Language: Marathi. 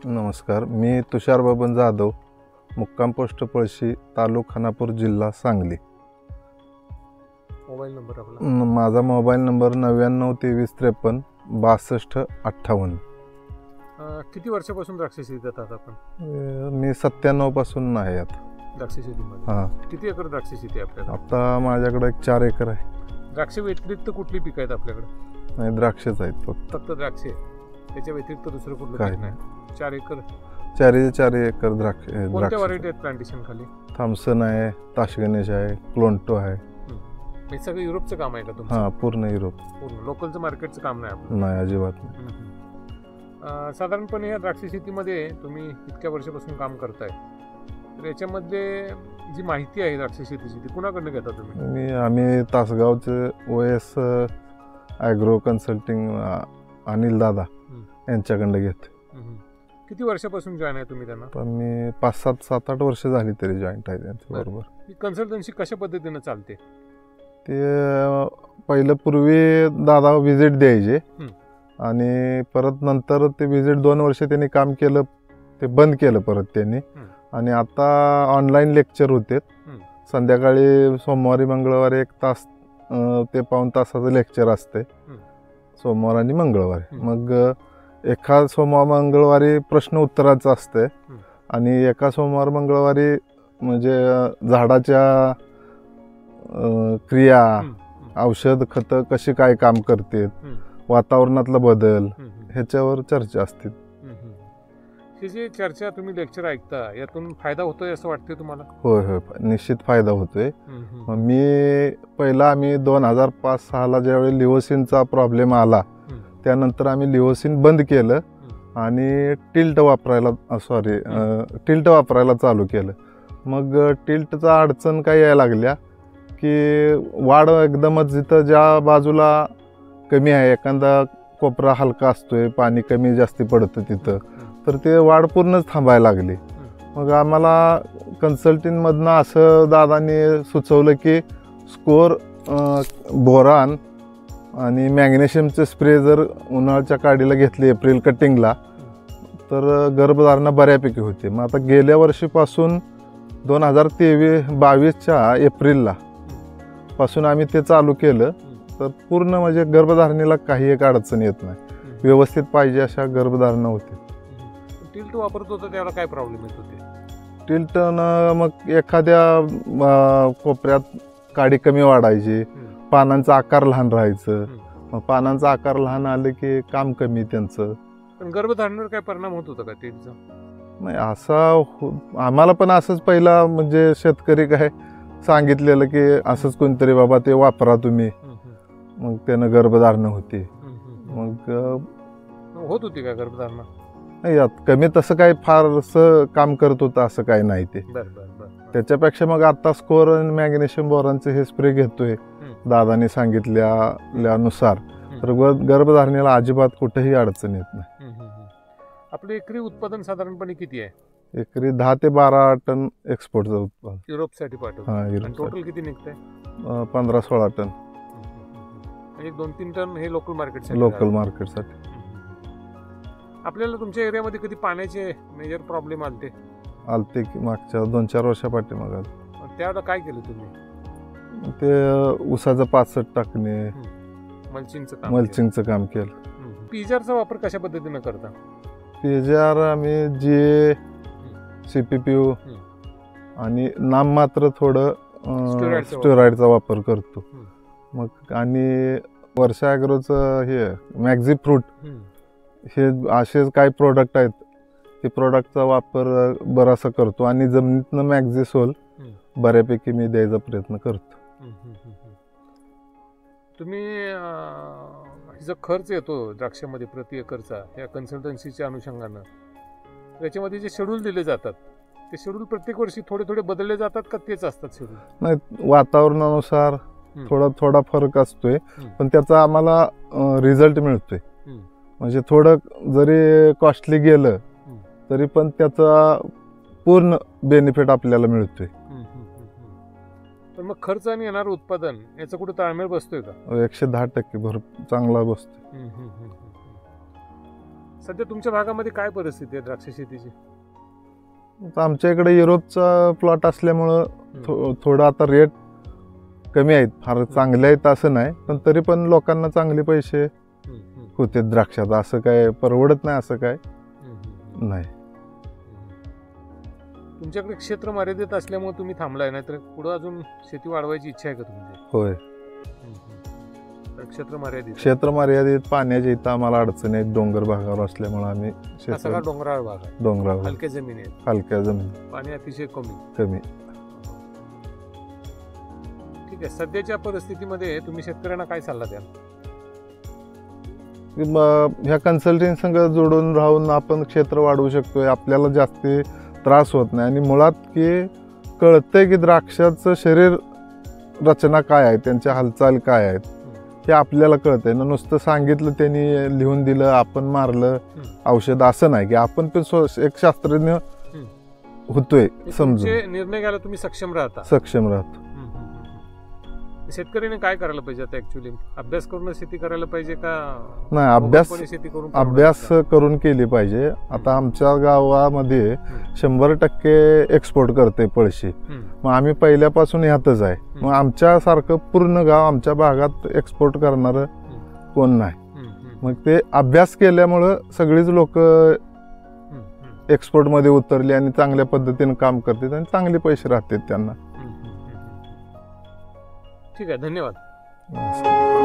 नमस्कार, मी तुषार बबन जाधव, मुक्काम पोस्ट पळशी, तालुका खानापूर, जिल्हा सांगली. मोबाईल नंबर आपला? माझा मोबाईल नंबर 99 23 53 62 58. किती वर्षापासून द्राक्ष शेती देतात आपण? मी 97 पासून आहे आता द्राक्ष शेतीमध्ये. हां. किती एकर द्राक्ष शेती आहे आपल्याकडे? आता माझ्याकडे 4 एकर आहे. द्राक्ष व्यतिरिक्त कुठली पिकं आहेत आपल्याकडे? नाही, द्राक्षच आहेत फक्त. फक्त द्राक्षे, त्याच्या व्यतिरिक्त दुसरं कुठलं काही पीक नाही? 4 एकर. 4 एकर द्राक्ष. कोणत्या व्हरायटी आहेत प्लांटेशन खाली? थॉम्सन आहे, ताशगणेश आहे, क्लोंटो आहे. हे सगळं युरोपचं काम आहे का तुमचं? हां, पूर्ण युरोप. पूर्ण लोकलचं मार्केटचं काम नाही आपलं? नाही, अजिबात नाही. साधारणपणे या द्राक्ष शेतीमध्ये तुम्ही इतक्या वर्षापासून काम करताय, तर याच्यामध्ये जी माहिती आहे द्राक्ष शेतीची ती कुणाकडनं घेता तुम्ही? आम्ही तासगावचे OS ॲग्रो कन्सल्टिंग अनिल दादा यांच्याकडनं घेतो. किती वर्षापासून जॉईन आहे तुम्ही त्यांना? पण मी 5-7-8 वर्ष झाली तरी जॉईंट आहे त्यांच्याबरोबर. ही कन्सल्टन्सी कशा पद्धतीनं चालते? ते पहिलं पूर्वी दादा व्हिजिट द्यायचे आणि परत नंतर ते व्हिजिट 2 वर्ष त्यांनी काम केलं, ते बंद केलं परत त्यांनी. आणि आता ऑनलाईन लेक्चर होते. संध्याकाळी सोमवारी मंगळवारी 1 तास ते पाऊण तासाचं लेक्चर असते, सोमवार आणि मंगळवारी. मग एका सोमवार मंगळवारी प्रश्न उत्तराचं असते आणि एका सोमवार मंगळवारी म्हणजे झाडाच्या क्रिया, औषध खतं कशी काय काम करते, वातावरणातला बदल, ह्याच्यावर चर्चा असते. ही जी चर्चा तुम्ही लेक्चर ऐकता, यातून फायदा होतोय असं वाटतंय तुम्हाला? होय होय, निश्चित फायदा होतोय. आम्ही 2005-06 ज्यावेळी लिओसिनचा प्रॉब्लेम आला, त्यानंतर आम्ही लिओसिन बंद केलं आणि टिल्ट वापरायला चालू केलं. मग टिल्टचा अडचण काय यायला लागल्या की वाढ एकदमच जिथं ज्या बाजूला कमी आहे, एखादा कोपरा हलका असतोय, पाणी कमी जास्ती पडतं तिथं, तर ते वाढ पूर्णच थांबायला लागली. मग आम्हाला कन्सल्टिंगमधनं असं दादांनी सुचवलं की स्कोर, बोरान आणि मॅग्नेशियमचे स्प्रे जर उन्हाळ्याच्या काढीला घेतले एप्रिल कटिंगला, तर गर्भधारणा बऱ्यापैकी होते. मग आता गेल्या वर्षीपासून 2022च्या एप्रिलला पासून आम्ही ते चालू केलं, तर पूर्ण म्हणजे गर्भधारणेला काही एक अडचण येत नाही, व्यवस्थित पाहिजे अशा गर्भधारणा होते. टिल्ट वापरत होतं त्याला काय प्रॉब्लेम येत होते? टिल्टनं मग एखाद्या कोपऱ्यात काडी कमी वाढायची, पानांचा आकार लहान राहायचं. मग पानांचा आकार लहान आले की काम कमी त्यांचं. पण गर्भधारणेवर काय परिणाम होत होता का टिल्टचा? नाही, आम्हाला पण असंच पहिला म्हणजे शेतकरी काय सांगितलेलं की असंच कोणतरी बाबा ते वापरा तुम्ही, मग त्यानं गर्भधारणा होते. मग होत होती का गर्भधारणा? नाही, यात कमी तसं काय फारसं काम करत होतं असं काय नाही ते. त्याच्यापेक्षा मग आता स्कोर आणि मॅग्नेशियम बोरानचे हे स्प्रे घेतोय दादानी सांगितल्यानुसार, तर गर्भधारणेला अजिबात कुठेही अडचण येत नाही. आपले एकरी उत्पादन साधारणपणे किती आहे? एकरी 10 ते 12 टन एक्सपोर्टचं उत्पादन युरोपसाठी पाठवतो. हां, युरोप. टोटल किती निघतंय? 15-16 टन. 1-2-3 टन हे लोकल मार्केटसाठी. आपल्याला तुमच्या एरियामध्ये कधी पाण्याचे मेजर प्रॉब्लेम आलते की मागच्या 2-4 वर्षापाठीमागं. त्यावेळेला काय केलं तुम्ही? ते ऊसाचं 65 टाकणे, मल्चिंगचं काम केलं. पीजरचा वापर कशा पद्धतीनं करता? पीजर आम्ही जे CPPU आणि नाममात्र थोडं स्टेरॉइडचा वापर करतो. मग आणि वर्षा ॲग्रोचं हे मॅक्झी फ्रूट, हे असे काही प्रोडक्ट आहेत, ते प्रोडक्टचा वापर बराचसा करतो. आणि जमिनीतनं मॅक्झिसोल बऱ्यापैकी मी द्यायचा प्रयत्न करतो. तुम्ही जो खर्च येतो द्राक्षामध्ये प्रति एकरचा या कन्सल्टन्सीच्या अनुषंगानं, त्याच्यामध्ये जे शेड्यूल दिले जातात, ते शेड्यूल प्रत्येक वर्षी थोडे बदलले जातात का तेच असतात शेड्यूल? नाही, वातावरणानुसार थोडा फरक असतोय, पण त्याचा आम्हाला रिझल्ट मिळतोय. म्हणजे थोडं जरी कॉस्टली गेलं तरी पण त्याचा पूर्ण बेनिफिट आपल्याला मिळतोय. तर मग खर्च आणि येणारं उत्पादन याचा कुठे ताळमेळ बसतोय का? 110% चांगला बसतोय. सध्या तुमच्या भागामध्ये काय परिस्थिती आहे द्राक्ष शेतीची? आता आमच्या इकडे युरोपचा प्लॉट असल्यामुळं थोडं आता रेट कमी आहेत, फार चांगले आहेत असं नाही, पण तरी पण लोकांना चांगले पैसे होते द्राक्षात. असं काय परवडत नाही असं काय नाही. तुमच्याकडे क्षेत्र मर्यादित असल्यामुळे तुम्ही थांबलाय, नाहीतर पुढे अजून शेती वाढवायची इच्छा आहे का तुमची? होय, क्षेत्र मर्यादित. क्षेत्र मर्यादित, पाण्याची इथं आम्हाला अडचणी आहेत, डोंगर भागावर असल्यामुळे आम्ही सगळा डोंगराळ भाग आहे, डोंगरावर हलक्या जमीन आहेत, हलक्या जमीन, पाणी अतिशय कमी. ठीक आहे, सध्याच्या परिस्थितीमध्ये तुम्ही शेतकऱ्यांना काय सल्ला द्याल? ह्या कन्सल्टिंग संघ जोडून राहून आपण क्षेत्र वाढवू शकतोय, आपल्याला जास्ती त्रास होत नाही आणि मुळात की कळतंय की द्राक्षाचं शरीर रचना काय आहे, त्यांच्या हालचाल काय आहेत हे आपल्याला कळतंय ना. नुसतं सांगितलं, त्यांनी लिहून दिलं, आपण मारलं औषध, असं नाही की आपण पण एक शास्त्रज्ञ होतोय समजून. निर्णय घ्यायला तुम्ही सक्षम राहतो. शेतकऱ्याने काय करायला पाहिजे आता? ऍक्च्युअली अभ्यास करून शेती करायला पाहिजे का नाही? शेती करून अभ्यास करून केली पाहिजे. आता आमच्या गावामध्ये 100% एक्सपोर्ट करते पळशी, मग आम्ही पहिल्यापासून ह्यातच आहे. मग आमच्यासारखं पूर्ण गाव आमच्या भागात एक्सपोर्ट करणारं कोण नाही. मग ते अभ्यास केल्यामुळं सगळीच लोक एक्सपोर्टमध्ये उतरली आणि चांगल्या पद्धतीने काम करतात आणि चांगले पैसे राहतात त्यांना. ठीक आहे, धन्यवाद. नमस्कार.